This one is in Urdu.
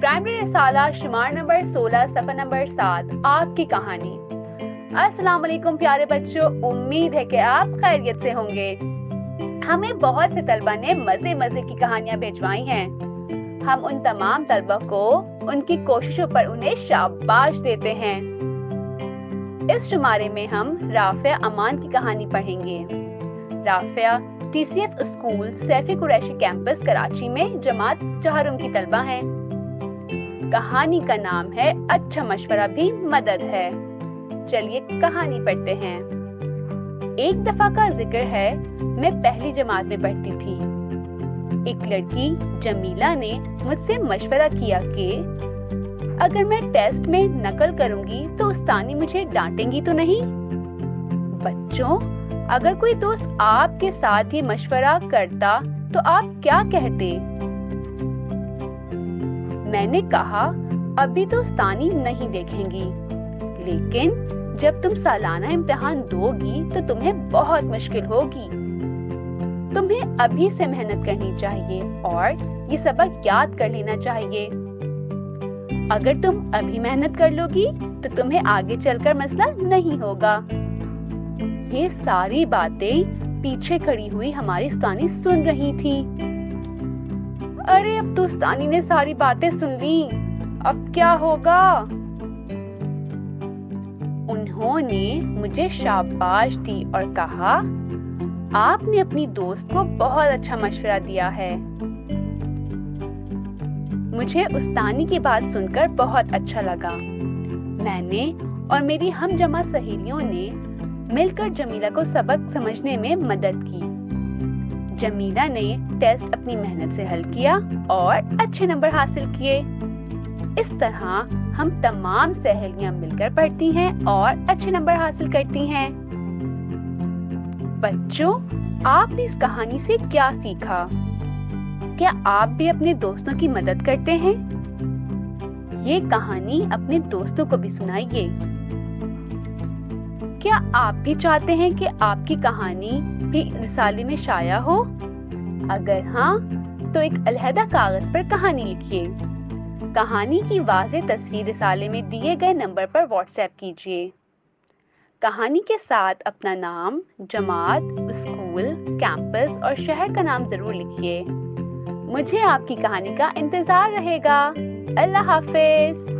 پرائمری رسالہ شمار نمبر 16 صفحہ نمبر 7 آپ کی کہانی۔ السلام علیکم پیارے بچوں، امید ہے کہ آپ خیریت سے ہوں گے۔ ہمیں بہت سے طلبہ نے مزے کی کہانیاں بھیجوائی ہیں۔ ہم ان تمام طلبہ کو ان کی کوششوں پر انہیں شاباش دیتے ہیں۔ اس شمارے میں ہم رافعہ امان کی کہانی پڑھیں گے۔ Rafia TCF school Saifi Qureshi campus Karachi میں جماعت چہارم کی طلبہ ہیں۔ کہانی کا نام ہے اچھا مشورہ بھی مدد ہے۔ چلیے کہانی پڑھتے ہیں۔ ایک دفعہ کا ذکر ہے، میں پہلی جماعت میں پڑھتی تھی۔ ایک لڑکی جمیلہ نے مجھ سے مشورہ کیا کہ اگر میں ٹیسٹ میں نقل کروں گی تو استانی مجھے ڈانٹیں گی تو نہیں؟ بچوں، اگر کوئی دوست آپ کے ساتھ یہ مشورہ کرتا تو آپ کیا کہتے؟ میں نے کہا ابھی تو استانی نہیں دیکھیں گی، لیکن جب تم سالانہ امتحان دو گی تو تمہیں بہت مشکل ہوگی۔ تمہیں ابھی سے محنت کرنی چاہیے اور یہ سبق یاد کر لینا چاہیے۔ اگر تم ابھی محنت کر لو گی تو تمہیں آگے چل کر مسئلہ نہیں ہوگا۔ یہ ساری باتیں پیچھے کھڑی ہوئی ہماری استانی سن رہی تھی۔ ارے اب تو استانی نے ساری باتیں سن لی، اب کیا ہوگا؟ انہوں نے مجھے شاباش دی اور کہا آپ نے اپنی دوست کو بہت اچھا مشورہ دیا ہے۔ مجھے استانی کی بات سن کر بہت اچھا لگا۔ میں نے اور میری ہم جمع سہیلیوں نے مل کر جمیلہ کو سبق سمجھنے میں مدد کی۔ جمیلہ نے ٹیسٹ اپنی محنت سے حل کیا اور اچھے نمبر حاصل کیے۔ اس طرح ہم تمام سہیلیاں مل کر پڑھتی ہیں اور اچھے نمبر حاصل کرتی ہیں۔ بچوں، آپ نے اس کہانی سے کیا سیکھا؟ کیا آپ بھی اپنے دوستوں کی مدد کرتے ہیں؟ یہ کہانی اپنے دوستوں کو بھی سنائیے۔ کیا آپ بھی چاہتے ہیں کہ آپ کی کہانی بھی رسالے میں شائع ہو؟ اگر ہاں تو ایک علیحدہ کاغذ پر کہانی لکھیے۔ کہانی کی واضح تصویر رسالے میں دیے گئے نمبر پر واٹس ایپ کیجیے۔ کہانی کے ساتھ اپنا نام، جماعت، اسکول، کیمپس اور شہر کا نام ضرور لکھیے۔ مجھے آپ کی کہانی کا انتظار رہے گا۔ اللہ حافظ۔